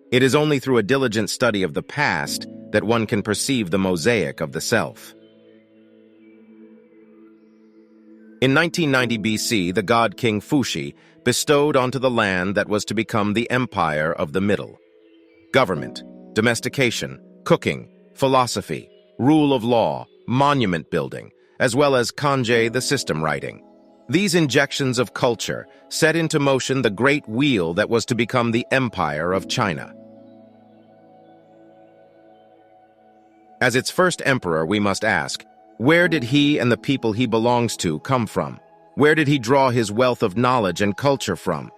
It is only through a diligent study of the past that one can perceive the mosaic of the self. In 1990 BC, the god King Fuxi bestowed onto the land that was to become the empire of the Middle. Government, domestication, cooking, philosophy, rule of law, monument building, as well as kanji, the system writing. These injections of culture set into motion the great wheel that was to become the Empire of China. As its first emperor, we must ask, where did he and the people he belongs to come from? Where did he draw his wealth of knowledge and culture from?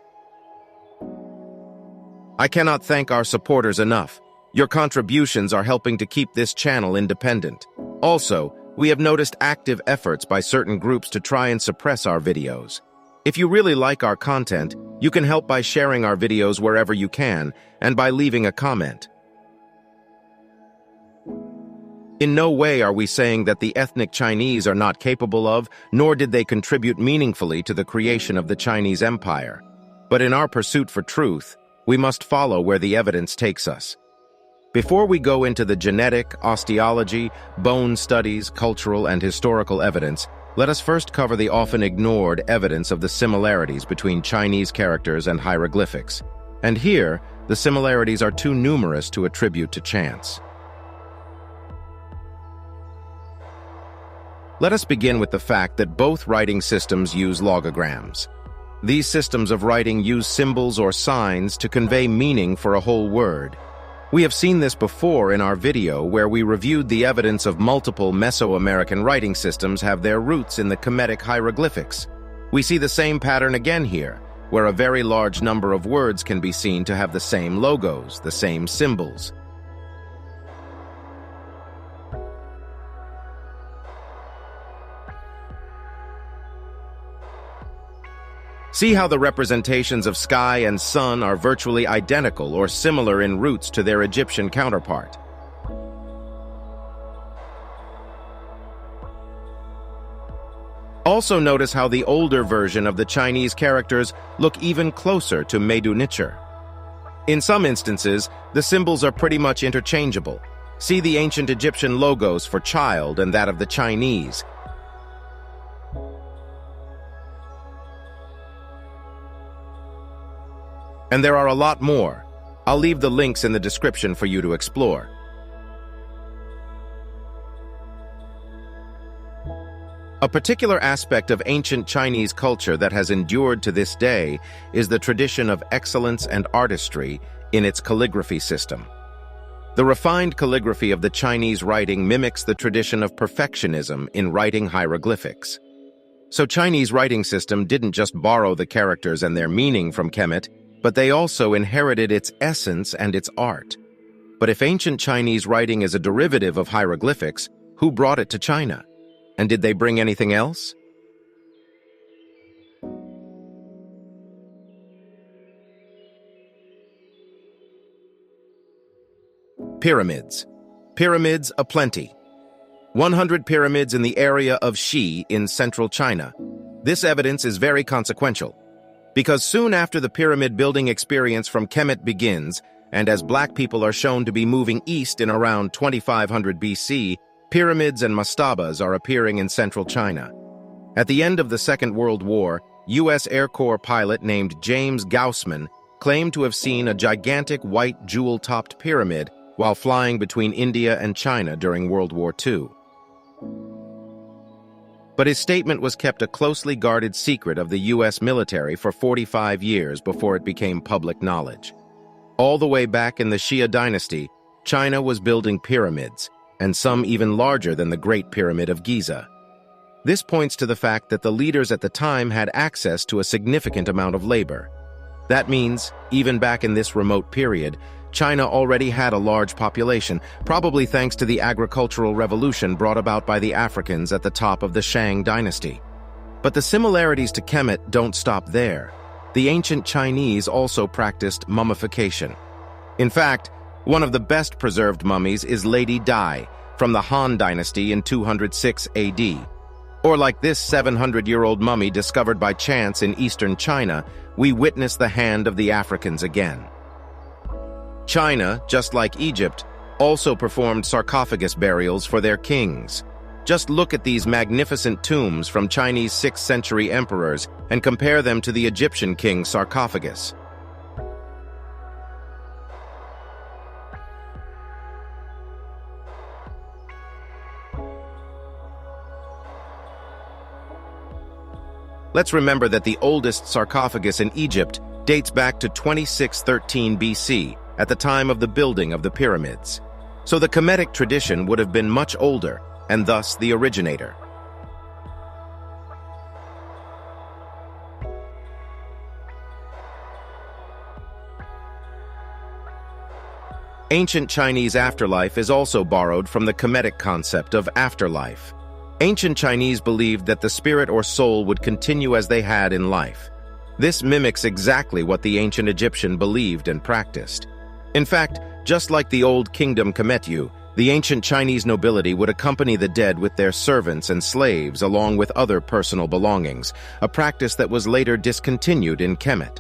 I cannot thank our supporters enough. Your contributions are helping to keep this channel independent. Also, we have noticed active efforts by certain groups to try and suppress our videos. If you really like our content, you can help by sharing our videos wherever you can and by leaving a comment. In no way are we saying that the ethnic Chinese are not capable of, nor did they contribute meaningfully to the creation of the Chinese Empire. But in our pursuit for truth, we must follow where the evidence takes us. Before we go into the genetic, osteology, bone studies, cultural, and historical evidence, let us first cover the often ignored evidence of the similarities between Chinese characters and hieroglyphics. And here, the similarities are too numerous to attribute to chance. Let us begin with the fact that both writing systems use logograms. These systems of writing use symbols or signs to convey meaning for a whole word. We have seen this before in our video where we reviewed the evidence of multiple Mesoamerican writing systems have their roots in the Kemetic hieroglyphics. We see the same pattern again here, where a very large number of words can be seen to have the same logos, the same symbols. See how the representations of sky and sun are virtually identical or similar in roots to their Egyptian counterpart. Also notice how the older version of the Chinese characters look even closer to Medu Nicher. In some instances, the symbols are pretty much interchangeable. See the ancient Egyptian logos for child and that of the Chinese. And there are a lot more. I'll leave the links in the description for you to explore. A particular aspect of ancient Chinese culture that has endured to this day is the tradition of excellence and artistry in its calligraphy system. The refined calligraphy of the Chinese writing mimics the tradition of perfectionism in writing hieroglyphics. So Chinese writing system didn't just borrow the characters and their meaning from Kemet, but they also inherited its essence and its art. But if ancient Chinese writing is a derivative of hieroglyphics, who brought it to China? And did they bring anything else? Pyramids. Pyramids aplenty. 100 pyramids in the area of Xi in central China. This evidence is very consequential, because soon after the pyramid building experience from Kemet begins, and as black people are shown to be moving east in around 2500 BC, pyramids and mastabas are appearing in central China. At the end of the Second World War, U.S. Air Corps pilot named James Gaussman claimed to have seen a gigantic white jewel-topped pyramid while flying between India and China during World War II. But his statement was kept a closely guarded secret of the U.S. military for 45 years before it became public knowledge. All the way back in the Xia dynasty, China was building pyramids, and some even larger than the Great Pyramid of Giza. This points to the fact that the leaders at the time had access to a significant amount of labor. That means, even back in this remote period, China already had a large population, probably thanks to the agricultural revolution brought about by the Africans at the top of the Shang dynasty. But the similarities to Kemet don't stop there. The ancient Chinese also practiced mummification. In fact, one of the best preserved mummies is Lady Dai from the Han dynasty in 206 AD. Or like this 700-year-old mummy discovered by chance in eastern China, we witness the hand of the Africans again. China, just like Egypt, also performed sarcophagus burials for their kings. Just look at these magnificent tombs from Chinese 6th century emperors and compare them to the Egyptian king's sarcophagus. Let's remember that the oldest sarcophagus in Egypt dates back to 2613 BC, at the time of the building of the pyramids. So the Kemetic tradition would have been much older, and thus the originator. Ancient Chinese afterlife is also borrowed from the Kemetic concept of afterlife. Ancient Chinese believed that the spirit or soul would continue as they had in life. This mimics exactly what the ancient Egyptian believed and practiced. In fact, just like the old kingdom Kemetu, the ancient Chinese nobility would accompany the dead with their servants and slaves along with other personal belongings, a practice that was later discontinued in Kemet.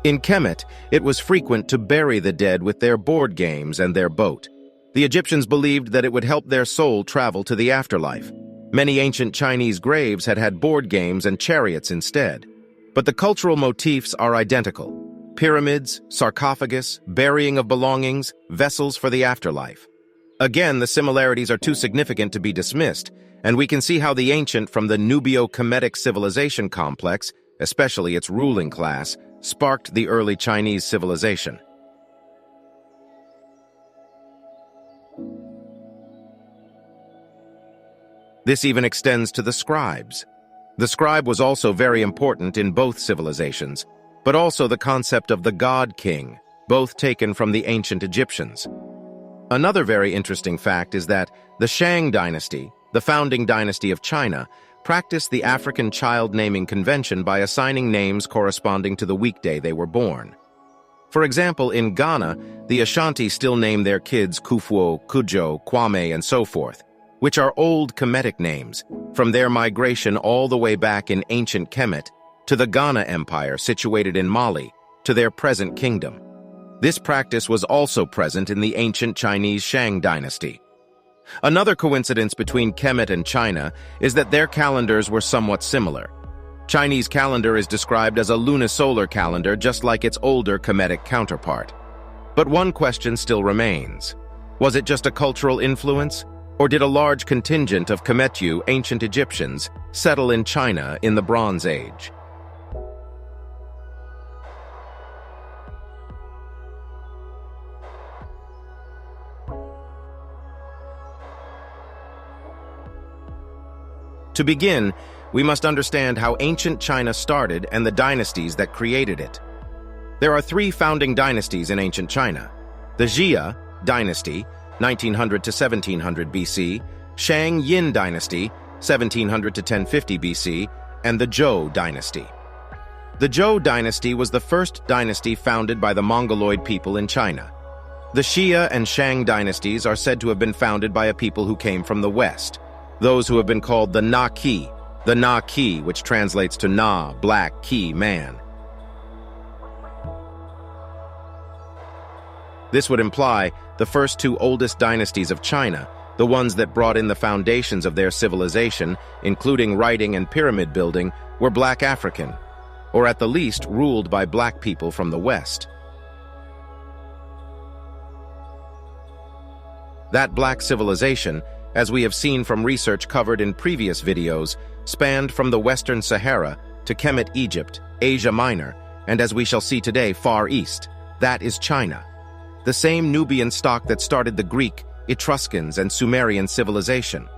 In Kemet, it was frequent to bury the dead with their board games and their boat. The Egyptians believed that it would help their soul travel to the afterlife. Many ancient Chinese graves had board games and chariots instead. But the cultural motifs are identical: pyramids, sarcophagus, burying of belongings, vessels for the afterlife. Again, the similarities are too significant to be dismissed, and we can see how the ancient from the Nubio-Kemetic civilization complex, especially its ruling class, sparked the early Chinese civilization. This even extends to the scribes. The scribe was also very important in both civilizations, but also the concept of the god-king, both taken from the ancient Egyptians. Another very interesting fact is that the Shang dynasty, the founding dynasty of China, practiced the African child naming convention by assigning names corresponding to the weekday they were born. For example, in Ghana, the Ashanti still name their kids Kufuor, Kujo, Kwame, and so forth, which are old Kemetic names, from their migration all the way back in ancient Kemet to the Ghana Empire situated in Mali, to their present kingdom. This practice was also present in the ancient Chinese Shang dynasty. Another coincidence between Kemet and China is that their calendars were somewhat similar. Chinese calendar is described as a lunisolar calendar just like its older Kemetic counterpart. But one question still remains. Was it just a cultural influence? Or did a large contingent of Kemetu, ancient Egyptians, settle in China in the Bronze Age? To begin, we must understand how ancient China started and the dynasties that created it. There are three founding dynasties in ancient China: the Jia dynasty, 1900 to 1700 BC, Shang Yin dynasty, 1700 to 1050 BC, and the Zhou dynasty. The Zhou dynasty was the first dynasty founded by the Mongoloid people in China. The Xia and Shang dynasties are said to have been founded by a people who came from the West, those who have been called the Naki, which translates to Na, black, Ki, man. This would imply the first two oldest dynasties of China, the ones that brought in the foundations of their civilization, including writing and pyramid building, were Black African, or at the least ruled by black people from the West. That black civilization, as we have seen from research covered in previous videos, spanned from the Western Sahara to Kemet, Egypt, Asia Minor, and as we shall see today, Far East. That is China. The same Nubian stock that started the Greek, Etruscans, and Sumerian civilization.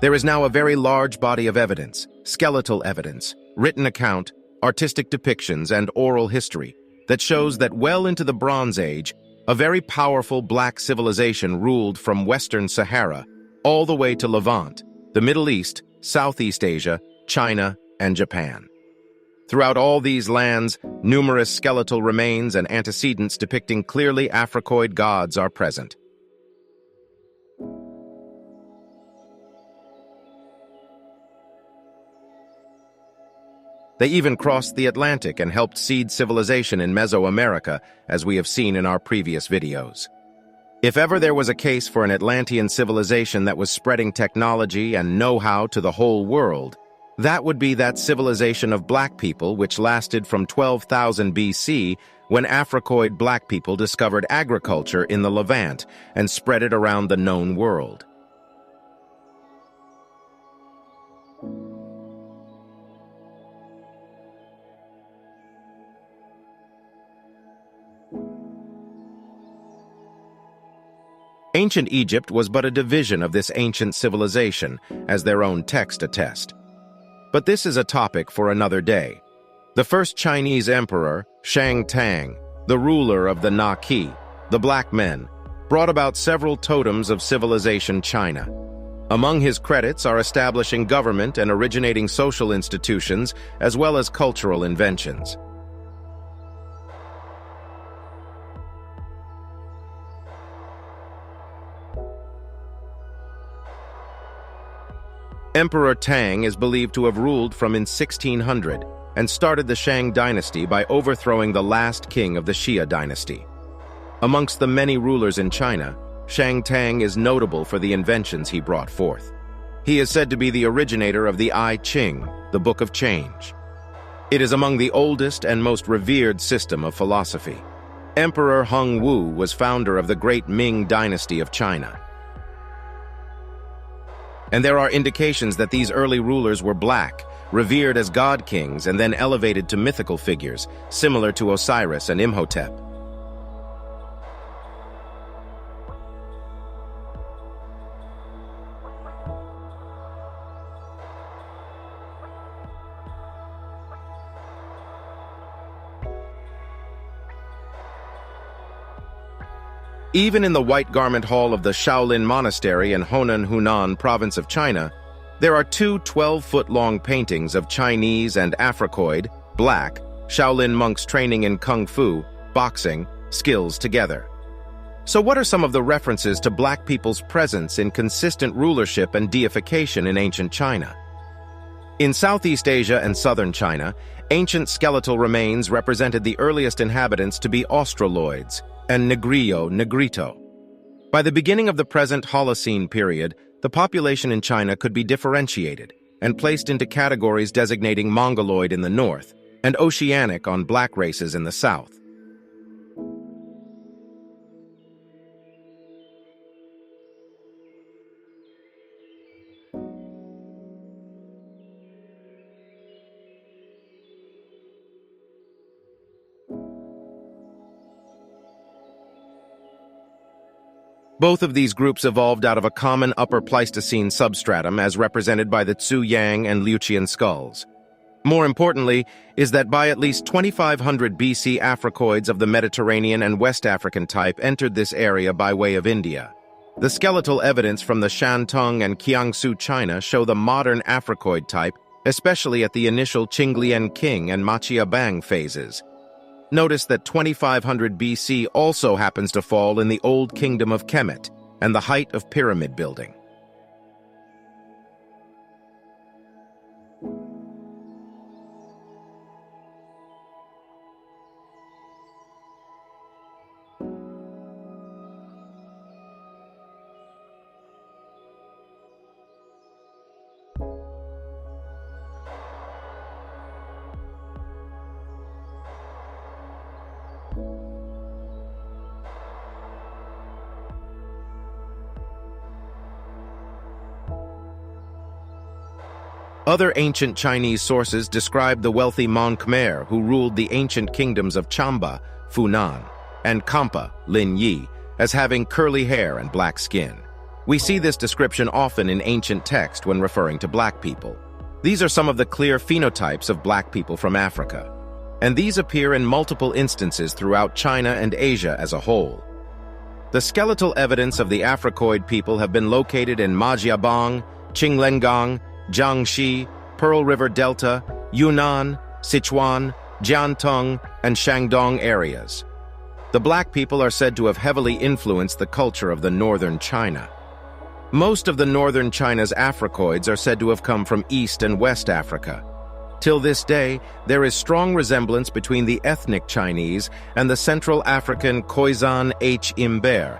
There is now a very large body of evidence, skeletal evidence, written account, artistic depictions, and oral history that shows that well into the Bronze Age, a very powerful black civilization ruled from Western Sahara all the way to Levant, the Middle East, Southeast Asia, China, and Japan. Throughout all these lands, numerous skeletal remains and antecedents depicting clearly Africoid gods are present. They even crossed the Atlantic and helped seed civilization in Mesoamerica, as we have seen in our previous videos. If ever there was a case for an Atlantean civilization that was spreading technology and know-how to the whole world, that would be that civilization of black people which lasted from 12,000 BC when Africoid black people discovered agriculture in the Levant and spread it around the known world. Ancient Egypt was but a division of this ancient civilization, as their own texts attest. But this is a topic for another day. The first Chinese emperor, Shang Tang, the ruler of the Naki, the black men, brought about several totems of civilization China. Among his credits are establishing government and originating social institutions, as well as cultural inventions. Emperor Tang is believed to have ruled from in 1600 and started the Shang dynasty by overthrowing the last king of the Xia dynasty. Amongst the many rulers in China, Shang Tang is notable for the inventions he brought forth. He is said to be the originator of the I Ching, the Book of Change. It is among the oldest and most revered system of philosophy. Emperor Hung Wu was founder of the great Ming dynasty of China. And there are indications that these early rulers were black, revered as god kings and then elevated to mythical figures, similar to Osiris and Imhotep. Even in the White Garment Hall of the Shaolin Monastery in Honan, Hunan province of China, there are two 12-foot-long paintings of Chinese and Africoid, black, Shaolin monks training in kung fu, boxing, skills together. So what are some of the references to black people's presence in consistent rulership and deification in ancient China? In Southeast Asia and southern China, ancient skeletal remains represented the earliest inhabitants to be Australoids and Negrito. By the beginning of the present Holocene period, the population in China could be differentiated and placed into categories designating Mongoloid in the north and Oceanic on black races in the south. Both of these groups evolved out of a common Upper Pleistocene substratum as represented by the Tzu-Yang and Liuqian skulls. More importantly is that by at least 2500 BC Africoids of the Mediterranean and West African type entered this area by way of India. The skeletal evidence from the Shantung and Kiangsu China show the modern Africoid type, especially at the initial Qinglian Qing and Machiabang phases. Notice that 2500 BC also happens to fall in the Old Kingdom of Kemet and the height of pyramid building. Other ancient Chinese sources describe the wealthy Mon Khmer who ruled the ancient kingdoms of Chamba, Funan, and Kampa, Lin Yi, as having curly hair and black skin. We see this description often in ancient text when referring to black people. These are some of the clear phenotypes of black people from Africa, and these appear in multiple instances throughout China and Asia as a whole. The skeletal evidence of the Africoid people have been located in Majiabang, Qinglengang, Jiangxi, Pearl River Delta, Yunnan, Sichuan, Jiantong, and Shandong areas. The black people are said to have heavily influenced the culture of the northern China. Most of the northern China's Africoids are said to have come from East and West Africa. Till this day, there is strong resemblance between the ethnic Chinese and the Central African Khoisan H. Imber.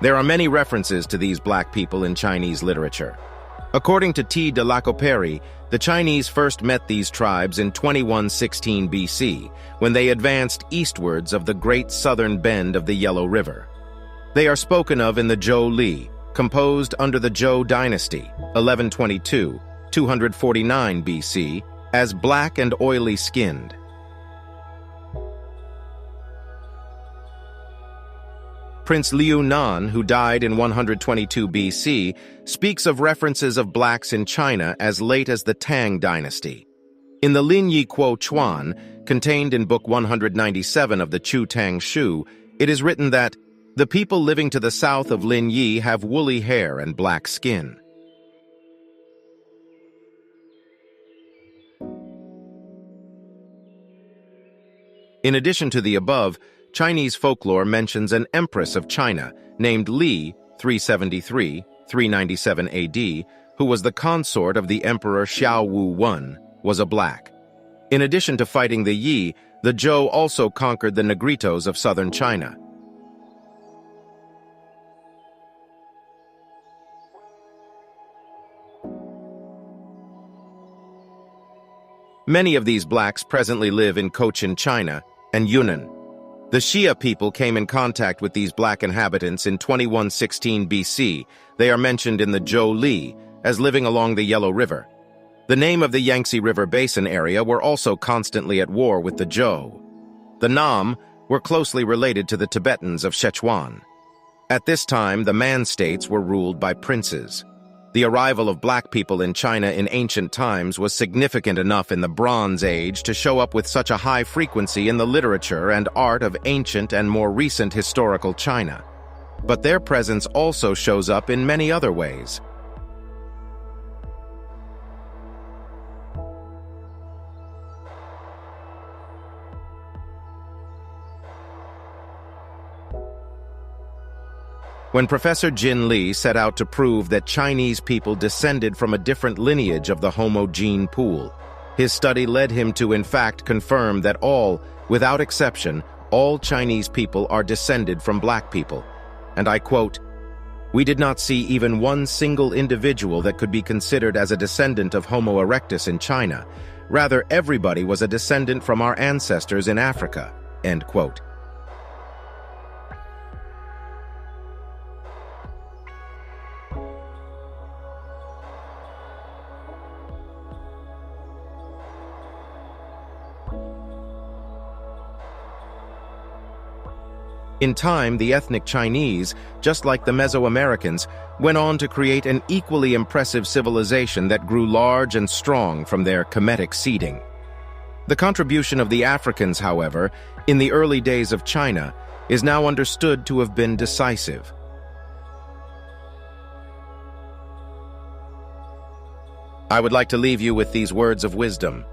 There are many references to these black people in Chinese literature. According to T. de Lacoperi, the Chinese first met these tribes in 2116 BC, when they advanced eastwards of the great southern bend of the Yellow River. They are spoken of in the Zhou Li, composed under the Zhou dynasty, 1122–249 BC, as black and oily-skinned. Prince Liu Nan, who died in 122 BC, speaks of references of blacks in China as late as the Tang dynasty. In the Lin Yi Kuo Chuan, contained in Book 197 of the Chu Tang Shu, it is written that the people living to the south of Lin Yi have woolly hair and black skin. In addition to the above, Chinese folklore mentions an empress of China named Li, 373–397 AD, who was the consort of the Emperor Xiao Wu I, was a black. In addition to fighting the Yi, the Zhou also conquered the Negritos of southern China. Many of these blacks presently live in Cochin, China, and Yunnan. The Xia people came in contact with these black inhabitants in 2116 BC. They are mentioned in the Zhou Li as living along the Yellow River. The name of the Yangtze River Basin area were also constantly at war with the Zhou. The Nam were closely related to the Tibetans of Sichuan. At this time, the Man states were ruled by princes. The arrival of black people in China in ancient times was significant enough in the Bronze Age to show up with such a high frequency in the literature and art of ancient and more recent historical China. But their presence also shows up in many other ways. When Professor Jin Li set out to prove that Chinese people descended from a different lineage of the Homo gene pool, his study led him to in fact confirm that without exception, all Chinese people are descended from black people. And I quote, "We did not see even one single individual that could be considered as a descendant of Homo erectus in China. Rather, everybody was a descendant from our ancestors in Africa." End quote. In time, the ethnic Chinese, just like the Mesoamericans, went on to create an equally impressive civilization that grew large and strong from their Kemetic seeding. The contribution of the Africans, however, in the early days of China, is now understood to have been decisive. I would like to leave you with these words of wisdom.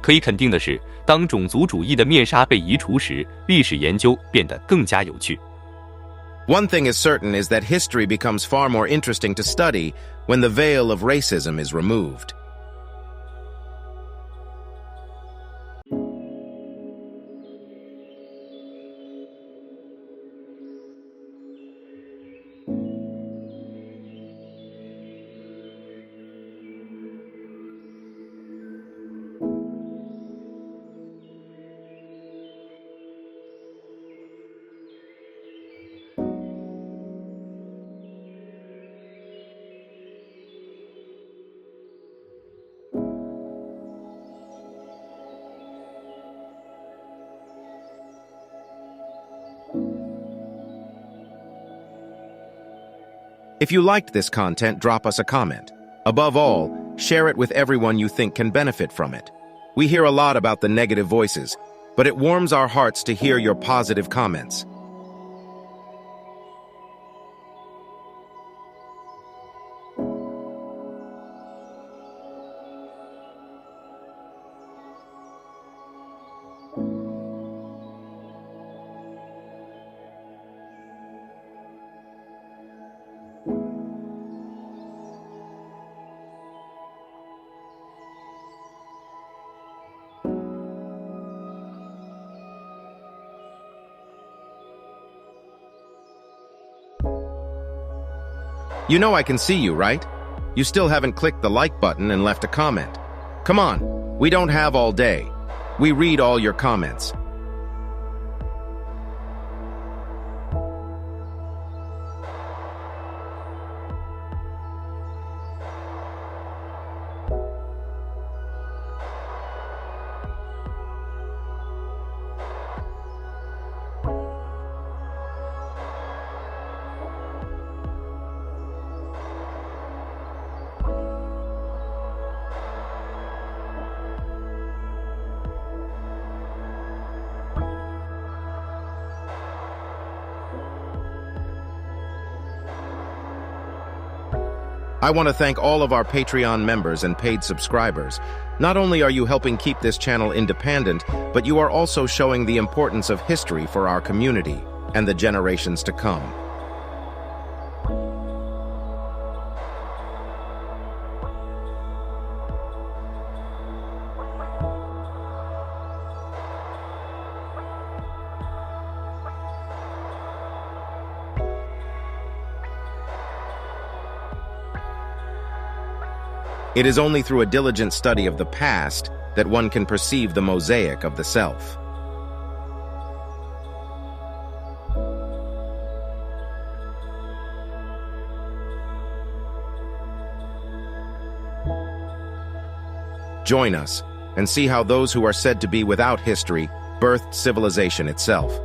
可以肯定的是，当种族主义的面纱被移除时，历史研究变得更加有趣。One thing is certain is that history becomes far more interesting to study when the veil of racism is removed. If you liked this content, drop us a comment. Above all, share it with everyone you think can benefit from it. We hear a lot about the negative voices, but it warms our hearts to hear your positive comments. You know I can see you, right? You still haven't clicked the like button and left a comment. Come on, we don't have all day. We read all your comments. I want to thank all of our Patreon members and paid subscribers. Not only are you helping keep this channel independent, but you are also showing the importance of history for our community and the generations to come. It is only through a diligent study of the past that one can perceive the mosaic of the self. Join us and see how those who are said to be without history birthed civilization itself.